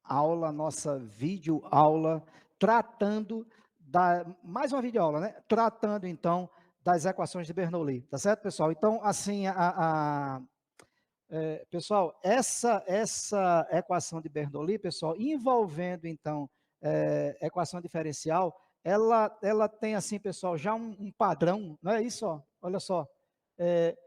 aula, nossa videoaula, tratando mais uma videoaula, né? Tratando, então, das equações de Bernoulli, tá certo, pessoal? Então, assim, pessoal, essa equação de Bernoulli, pessoal, envolvendo, então, equação diferencial, ela tem, assim, pessoal, já um padrão, não é isso, ó? Olha só, é,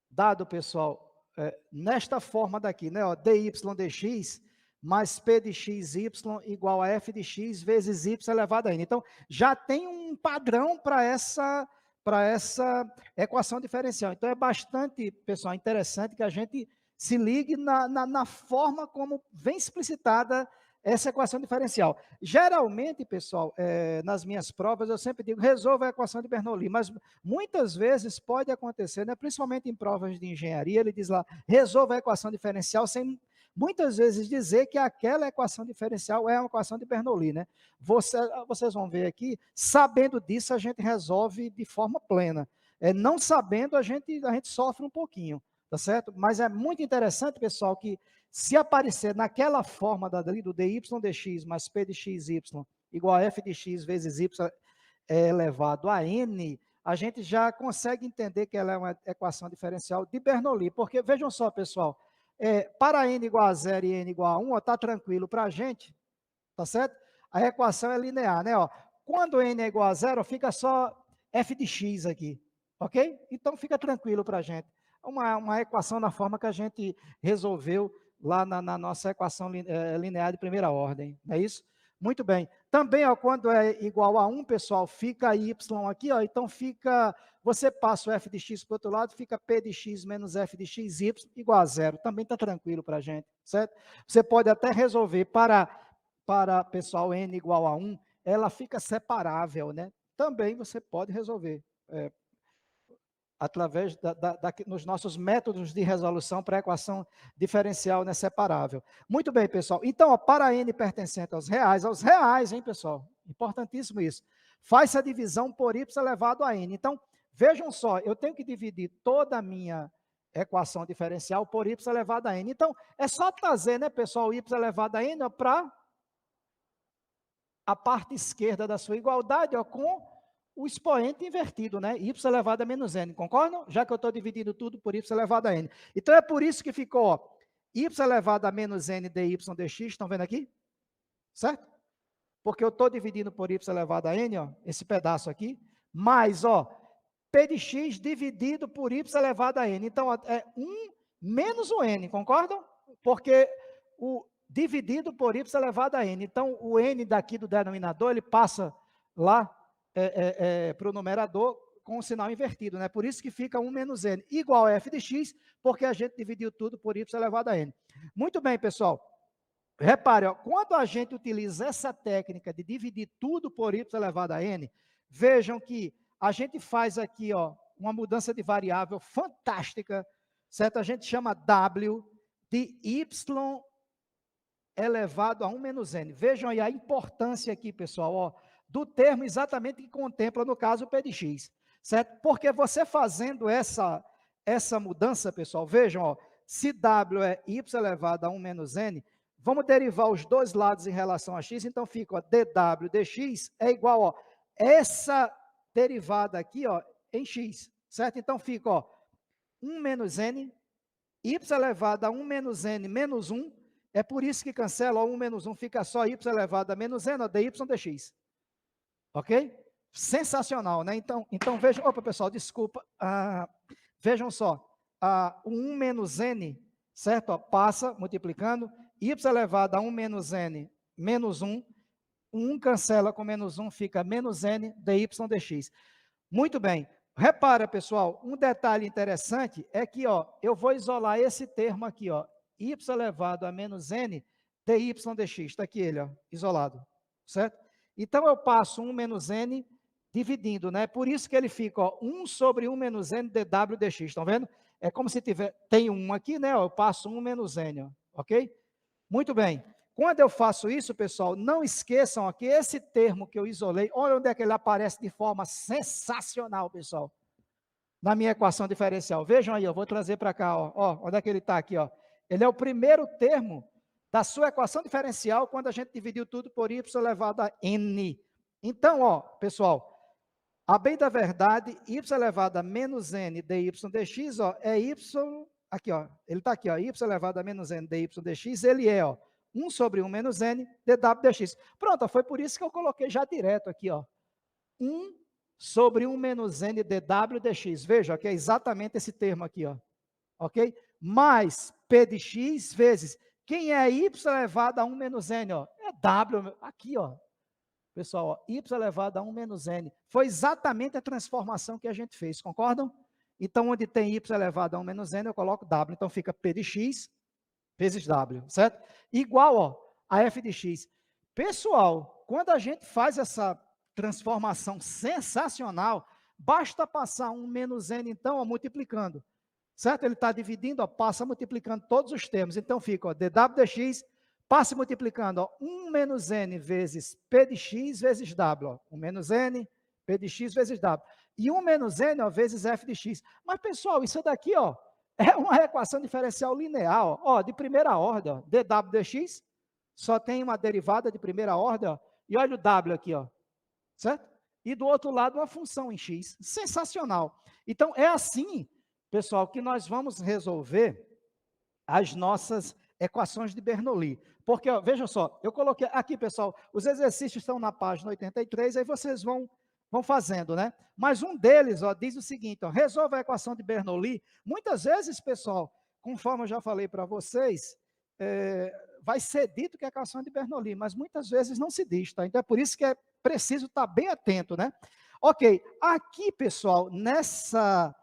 dado, pessoal, nesta forma daqui, né, ó, dy dx mais p de x y igual a f de x vezes y elevado a n. Então, já tem um padrão para essa equação diferencial. Então, é bastante, pessoal, interessante que a gente se ligue na forma como vem explicitada essa equação diferencial. Geralmente, pessoal, nas minhas provas, eu sempre digo, resolva a equação de Bernoulli, mas muitas vezes pode acontecer, né, principalmente em provas de engenharia, ele diz lá, resolva a equação diferencial, sem muitas vezes dizer que aquela equação diferencial é uma equação de Bernoulli, né? Vocês vão ver aqui, sabendo disso, a gente resolve de forma plena. Não sabendo, a gente sofre um pouquinho, tá certo? Mas é muito interessante, pessoal, que se aparecer naquela forma do dy dx mais p de xy igual a f de x vezes y elevado a n, a gente já consegue entender que ela é uma equação diferencial de Bernoulli, porque vejam só, pessoal, para n igual a 0 e n igual a 1, está tranquilo para a gente, tá certo? A equação é linear, né? Ó, quando n é igual a 0, fica só f de x aqui, ok? Então fica tranquilo para a gente. Uma equação na forma que a gente resolveu lá na nossa equação linear de primeira ordem, não é isso? Muito bem. Também, ó, quando é igual a 1, pessoal, fica y aqui, ó, então fica, você passa o f de x para o outro lado, fica p de x menos f de xy igual a 0. Também está tranquilo para a gente, certo? Você pode até resolver para pessoal n igual a 1, ela fica separável, né? Também você pode resolver. Através nos nossos métodos de resolução para a equação diferencial, né, separável. Muito bem, pessoal. Então, ó, para n pertencente aos reais, hein, pessoal? Importantíssimo isso. Faz-se a divisão por y elevado a n. Então, vejam só, eu tenho que dividir toda a minha equação diferencial por y elevado a n. Então, é só trazer, né, pessoal, y elevado a n para a parte esquerda da sua igualdade, ó, com o expoente invertido, né? Y elevado a menos n, concordam? Já que eu estou dividindo tudo por y elevado a n. Então, é por isso que ficou, ó, y elevado a menos n dy dx, estão vendo aqui? Certo? Porque eu estou dividindo por y elevado a n, ó, esse pedaço aqui, mais, ó, p de x dividido por y elevado a n. Então, ó, é 1 menos o n, concordam? Porque o dividido por y elevado a n. Então, o n daqui do denominador, ele passa lá para o numerador com o sinal invertido, né? Por isso que fica 1 menos n igual a f de x, porque a gente dividiu tudo por y elevado a n. Muito bem, pessoal. Repare, ó, quando a gente utiliza essa técnica de dividir tudo por y elevado a n, vejam que a gente faz aqui, ó, uma mudança de variável fantástica, certo? A gente chama w de y elevado a 1 menos n. Vejam aí a importância aqui, pessoal, ó, do termo exatamente que contempla, no caso, o p de x, certo? Porque você fazendo essa mudança, pessoal, vejam, ó, se w é y elevado a 1 menos n, vamos derivar os dois lados em relação a x, então fica, ó, dw dx é igual, ó, essa derivada aqui, ó, em x, certo? Então fica, ó, 1 menos n, y elevado a 1 menos n menos 1, é por isso que cancela, ó, 1 menos 1 fica só y elevado a menos n, ó, dy dx. Ok? Sensacional, né? Então vejam, opa, pessoal, desculpa, vejam só, o 1 menos n, certo? Ó, passa multiplicando, y elevado a 1 menos n menos 1, 1 cancela com menos 1, fica menos n dy dx. Muito bem. Repara, pessoal, um detalhe interessante é que, ó, eu vou isolar esse termo aqui, ó, y elevado a menos n dy dx, está aqui ele, ó, isolado, certo? Então, eu passo 1 menos n dividindo, né? Por isso que ele fica, ó, 1 sobre 1 menos n dw dx, estão vendo? É como se tem 1 aqui, né? Ó, eu passo 1 menos n, ó, ok? Muito bem. Quando eu faço isso, pessoal, não esqueçam aqui, esse termo que eu isolei, olha onde é que ele aparece de forma sensacional, pessoal, na minha equação diferencial. Vejam aí, eu vou trazer para cá, ó, onde é que ele está aqui, ó. Ele é o primeiro termo da sua equação diferencial quando a gente dividiu tudo por y elevado a n. Então, ó, pessoal, a bem da verdade, y elevado a menos n dy dx, ó, é y, aqui, ó, ele está aqui, ó, y elevado a menos n dy dx, ele é, ó, 1 sobre 1 menos n dw dx. Pronto, ó, foi por isso que eu coloquei já direto aqui, ó, 1 sobre 1 menos n dw dx. Veja, que é exatamente esse termo aqui, ó, ok? Mais p de x vezes, quem é y elevado a 1 menos n, ó? É w, aqui, ó. Pessoal, ó, y elevado a 1 menos n. Foi exatamente a transformação que a gente fez, concordam? Então, onde tem y elevado a 1 menos n, eu coloco w. Então, fica p de x vezes w, certo? Igual, ó, a f de x. Pessoal, quando a gente faz essa transformação sensacional, basta passar 1 menos n, então, ó, multiplicando. Certo? Ele está dividindo, ó, passa multiplicando todos os termos. Então, fica, ó, dw dx, passe multiplicando, ó, 1 menos n vezes p de x vezes w. Ó, 1 menos n, p de x vezes w. E 1 menos n, ó, vezes f de x. Mas, pessoal, isso daqui, ó, é uma equação diferencial linear, ó, de primeira ordem, ó, dw dx, só tem uma derivada de primeira ordem, ó, e olha o w aqui, ó, certo? E do outro lado, uma função em x. Sensacional. Então, é assim, pessoal, que nós vamos resolver as nossas equações de Bernoulli. Porque, ó, veja só, eu coloquei aqui, pessoal, os exercícios estão na página 83, aí vocês vão fazendo, né? Mas um deles, ó, diz o seguinte, ó, resolva a equação de Bernoulli. Muitas vezes, pessoal, conforme eu já falei para vocês, vai ser dito que é a equação de Bernoulli, mas muitas vezes não se diz, tá? Então é por isso que é preciso estar bem atento, né? Ok, aqui, pessoal, nessa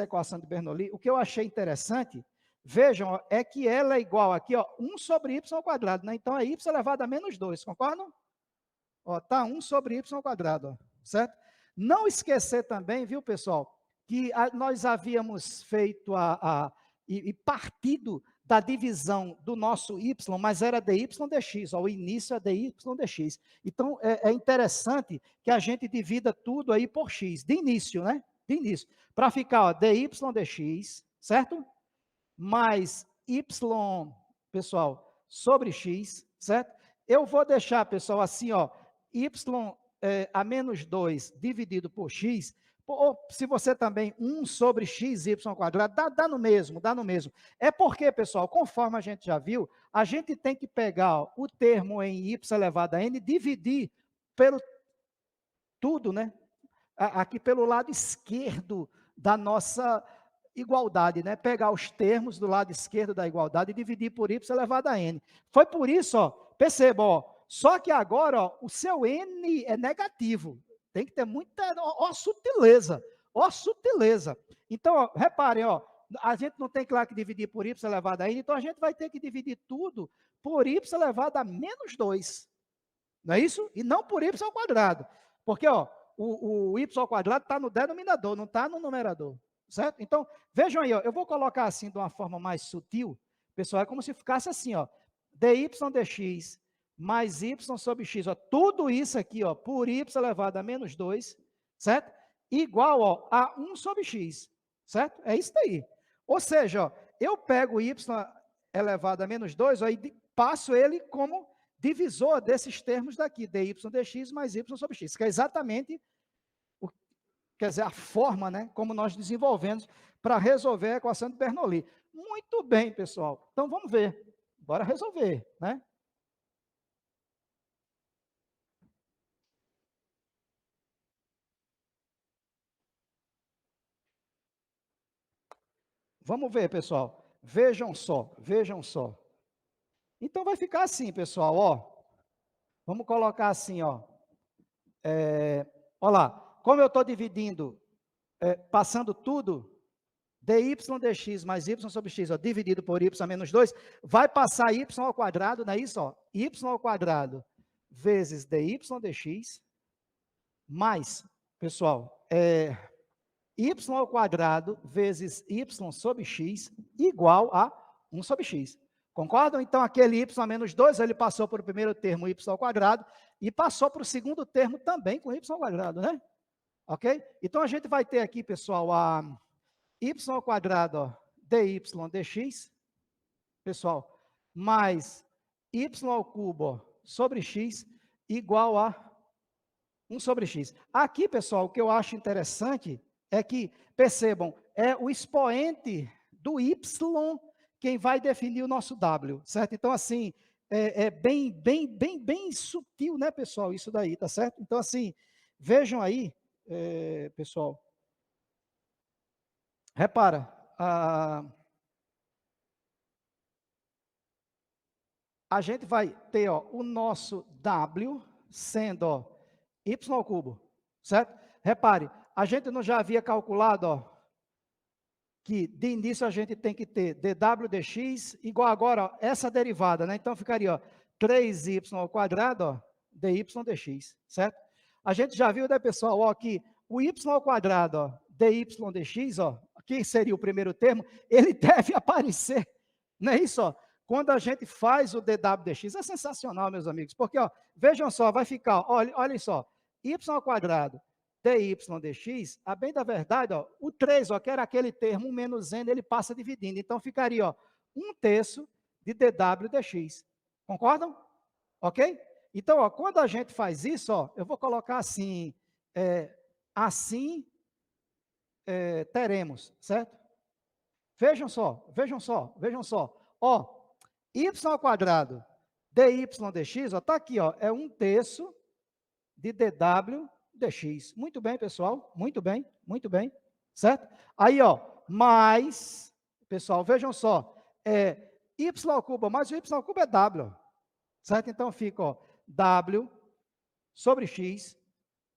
equação de Bernoulli, o que eu achei interessante, vejam, ó, é que ela é igual aqui, ó, 1 sobre y ao quadrado, né? Então é y elevado a menos 2, concordam? Ó, tá 1 sobre y ao quadrado, ó, certo? Não esquecer também, viu, pessoal, que nós havíamos feito e partido da divisão do nosso y, mas era dy dx, ó, o início é dy dx. Então, é interessante que a gente divida tudo aí por x, de início, né? De início. Para ficar, ó, dy dx, certo? Mais y, pessoal, sobre x, certo? Eu vou deixar, pessoal, assim, ó, y a menos 2 dividido por x, ou se você também 1 sobre x, y ao quadrado, dá no mesmo, dá no mesmo. É porque, pessoal, conforme a gente já viu, a gente tem que pegar, ó, o termo em y elevado a n, dividir pelo tudo, né? Aqui pelo lado esquerdo da nossa igualdade, né? Pegar os termos do lado esquerdo da igualdade e dividir por y elevado a n. Foi por isso, ó, perceba, ó, só que agora, ó, o seu n é negativo. Tem que ter muita, ó, sutileza, ó, sutileza. Então, ó, reparem, ó, a gente não tem, claro, que dividir por y elevado a n, então a gente vai ter que dividir tudo por y elevado a menos 2. Não é isso? E não por y ao quadrado. Porque, ó, o y ao quadrado está no denominador, não está no numerador. Certo? Então, vejam aí, ó, eu vou colocar assim de uma forma mais sutil, pessoal, é como se ficasse assim, ó, dy dx mais y sobre x, ó, tudo isso aqui, ó, por y elevado a menos 2, certo? Igual, ó, a 1 sobre x, certo? É isso daí. Ou seja, ó, eu pego y elevado a menos 2, ó, e passo ele como divisor desses termos daqui, dy dx mais y sobre x, que é exatamente, quer dizer, a forma, né, como nós desenvolvemos para resolver a equação de Bernoulli. Muito bem, pessoal. Então, vamos ver. Bora resolver, né? Vamos ver, pessoal. Vejam só, vejam só. Então, vai ficar assim, pessoal, ó. Vamos colocar assim, ó. Olha lá, como eu estou dividindo, passando tudo, dy dx mais y sobre x, ó, dividido por y a menos 2, vai passar y ao quadrado, não é isso? Ó, y ao quadrado vezes dy dx, mais, pessoal, y ao quadrado vezes y sobre x, igual a 1 sobre x. Concordam? Então, aquele y a menos 2, ele passou para o primeiro termo y ao quadrado, e passou para o segundo termo também com y ao quadrado, né? Ok? Então, a gente vai ter aqui, pessoal, a y ao quadrado, ó, dy dx, pessoal, mais y ao cubo ó, sobre x igual a 1 sobre x. Aqui, pessoal, o que eu acho interessante é que, percebam, é o expoente do y quem vai definir o nosso w, certo? Então, assim, é bem sutil, né, pessoal, isso daí, tá certo? Então, assim, vejam aí, pessoal, repara, a gente vai ter ó, o nosso w sendo ó, y ao cubo, certo? Repare, a gente não já havia calculado ó, que de início a gente tem que ter dw dx igual agora ó, essa derivada, né? Então ficaria ó, 3y ao quadrado ó, dy dx, certo? A gente já viu, né, pessoal, ó, que o y ao quadrado ó, dy dx, ó, que seria o primeiro termo, ele deve aparecer, não é isso? Ó? Quando a gente faz o dw dx, é sensacional, meus amigos, porque ó, vejam só, vai ficar, olhem só, y ao quadrado dy dx, a bem da verdade, ó, o 3, ó, que era aquele termo, 1 menos n, ele passa dividindo. Então, ficaria ó, 1/3 de dw dx. Concordam? Ok? Então, ó, quando a gente faz isso, ó, eu vou colocar assim, teremos, certo? Vejam só, vejam só, vejam só. Ó, y ao quadrado dy dx, ó, tá aqui, ó, é 1/3 de dw dx. Muito bem, pessoal, muito bem, certo? Aí, ó, mais, pessoal, vejam só, y ao cubo, mais o y ao cubo é w, certo? Então, fica, ó, w sobre x,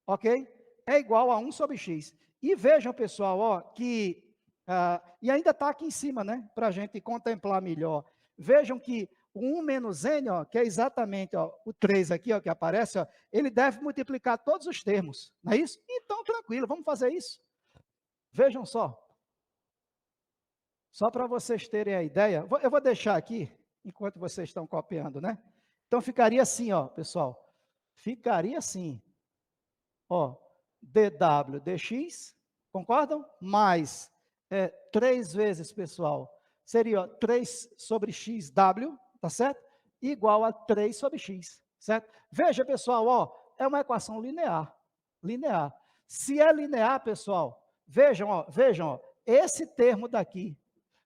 ok? É igual a 1 sobre x. E vejam, pessoal, ó, que, e ainda está aqui em cima, né, para a gente contemplar melhor. Vejam que o 1 menos n, ó, que é exatamente ó, o 3 aqui, ó, que aparece, ó, ele deve multiplicar todos os termos, não é isso? Então, tranquilo, vamos fazer isso. Vejam só para vocês terem a ideia, eu vou deixar aqui, enquanto vocês estão copiando, né? Então, ficaria assim, ó, pessoal, ficaria assim, ó, dw dx, concordam? Mais 3 vezes, pessoal, seria ó, 3 sobre xw, tá certo? Igual a 3 sobre x, certo? Veja, pessoal, ó, é uma equação linear, linear. Se é linear, pessoal, vejam, ó, esse termo daqui,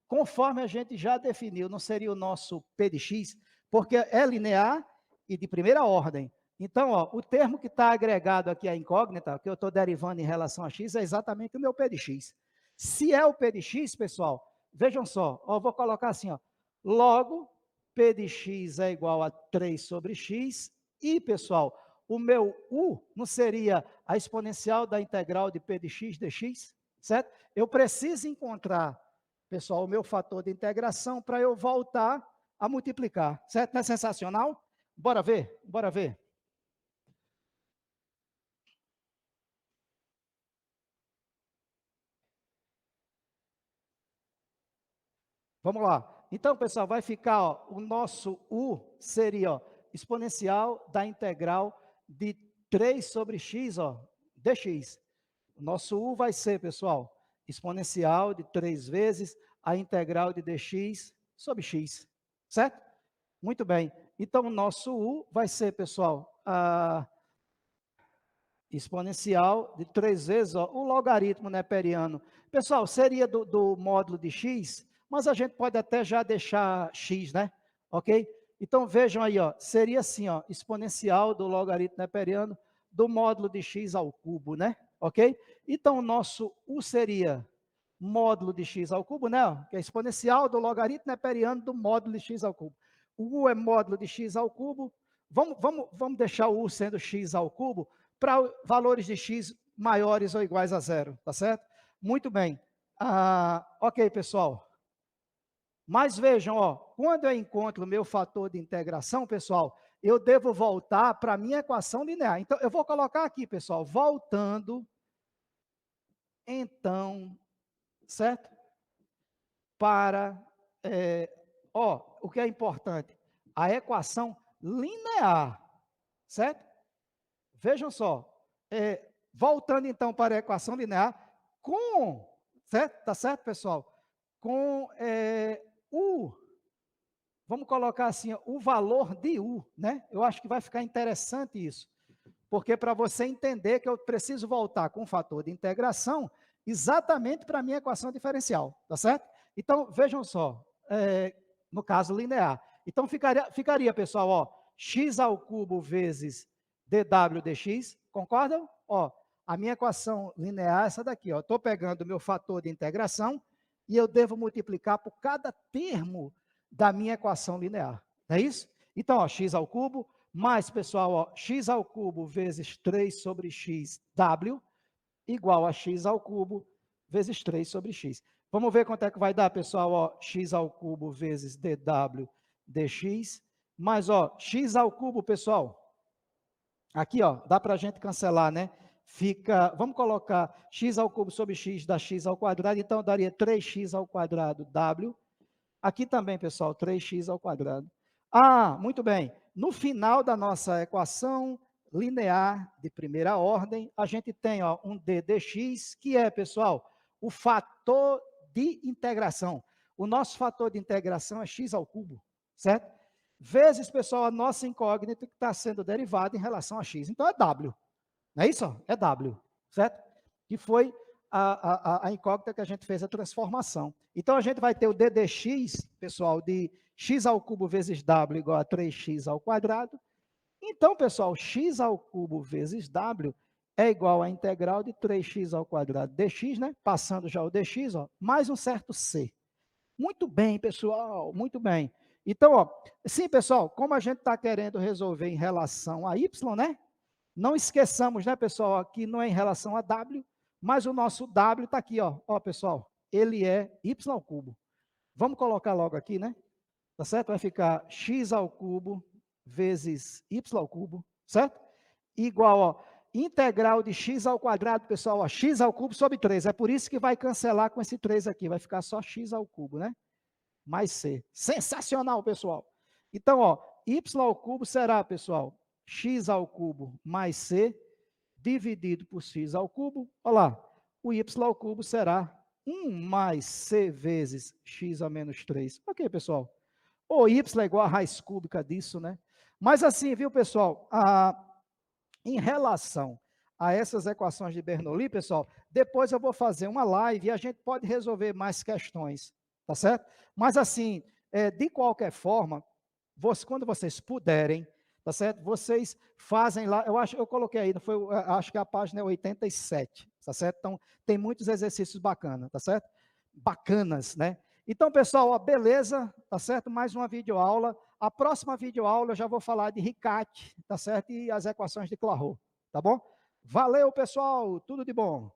conforme a gente já definiu, não seria o nosso p de x, porque é linear e de primeira ordem. Então, ó, o termo que está agregado aqui à incógnita, que eu estou derivando em relação a x, é exatamente o meu p de x. Se é o p de x, pessoal, vejam só, ó, vou colocar assim, ó, logo, p de x é igual a 3 sobre x, e, pessoal, o meu u não seria a exponencial da integral de p de x dx, certo? Eu preciso encontrar, pessoal, o meu fator de integração para eu voltar a multiplicar, certo? Não é sensacional? Bora ver, bora ver. Vamos lá. Então, pessoal, vai ficar, ó, o nosso u seria ó, exponencial da integral de 3 sobre x, ó, dx. O nosso u vai ser, pessoal, exponencial de 3 vezes a integral de dx sobre x, certo? Muito bem. Então, o nosso u vai ser, pessoal, exponencial de 3 vezes ó, o logaritmo neperiano. Pessoal, seria do módulo de x, mas a gente pode até já deixar x, né? Ok? Então, vejam aí, ó, seria assim, ó, exponencial do logaritmo neperiano do módulo de x ao cubo, né? Ok? Então, o nosso u seria módulo de x ao cubo, né? Ó, que é exponencial do logaritmo neperiano do módulo de x ao cubo. O u é módulo de x ao cubo. Vamos deixar o u sendo x ao cubo, para valores de x maiores ou iguais a zero, tá certo? Muito bem. Ok, pessoal. Mas vejam, ó, quando eu encontro o meu fator de integração, pessoal, eu devo voltar para a minha equação linear. Então, eu vou colocar aqui, pessoal, voltando, então, certo? Para, o que é importante? A equação linear, certo? Vejam só, voltando então para a equação linear, com, certo? Tá certo, pessoal? Com u vamos colocar assim, o valor de U, né? Eu acho que vai ficar interessante isso, porque para você entender que eu preciso voltar com o fator de integração exatamente para a minha equação diferencial, tá certo? Então, vejam só, no caso linear. Então, ficaria, pessoal, ó, x ao cubo vezes dw dx, concordam? Ó, a minha equação linear é essa daqui, ó. Estou pegando o meu fator de integração e eu devo multiplicar por cada termo da minha equação linear, não é isso? Então, ó, x ao cubo, mais, pessoal, ó, x ao cubo vezes 3 sobre xw, igual a x ao cubo vezes 3 sobre x. Vamos ver quanto é que vai dar, pessoal, ó, x ao cubo vezes dw dx, mais, ó, x ao cubo, pessoal, aqui, ó, dá para a gente cancelar, né? Fica, vamos colocar x ao cubo sobre x dá x ao quadrado, então daria 3x ao quadrado w. Aqui também, pessoal, 3x ao quadrado. Ah, muito bem. No final da nossa equação linear de primeira ordem, a gente tem ó, um d dx, que é, pessoal, o fator de integração. O nosso fator de integração é x ao cubo, certo? Vezes, pessoal, a nossa incógnita que está sendo derivada em relação a x. Então, é w. Não é isso? É w, certo? Que foi a incógnita que a gente fez a transformação. Então, a gente vai ter o d dx, pessoal, de x ao cubo vezes w igual a 3x ao quadrado. Então, pessoal, x ao cubo vezes w é igual à integral de 3x ao quadrado dx, né? Passando já o dx, ó, mais um certo c. Muito bem, pessoal, muito bem. Então, ó, sim, pessoal, como a gente está querendo resolver em relação a y, né? Não esqueçamos, né, pessoal, aqui não é em relação a w, mas o nosso w está aqui, ó, pessoal, ele é y ao cubo. Vamos colocar logo aqui, né? Tá certo? Vai ficar x ao cubo vezes y ao cubo, certo? Igual, ó, integral de x ao quadrado, pessoal, ó, x ao cubo sobre 3. É por isso que vai cancelar com esse 3 aqui, vai ficar só x ao cubo, né? Mais c. Sensacional, pessoal. Então, ó, y ao cubo será, pessoal, x ao cubo mais c, dividido por x ao cubo. Olha lá, o y ao cubo será 1 mais c vezes x a menos 3. Ok, pessoal? O y é igual a raiz cúbica disso, né? Mas assim, viu, pessoal? Em relação a essas equações de Bernoulli, pessoal, depois eu vou fazer uma live e a gente pode resolver mais questões, tá certo? Mas assim, de qualquer forma, quando vocês puderem, tá certo? Vocês fazem lá, eu coloquei aí, acho que a página é 87, tá certo? Então, tem muitos exercícios bacanas, tá certo? Bacanas, né? Então, pessoal, ó, beleza, tá certo? Mais uma videoaula. A próxima videoaula eu já vou falar de Riccati, tá certo? E as equações de Clairaut, tá bom? Valeu, pessoal, tudo de bom.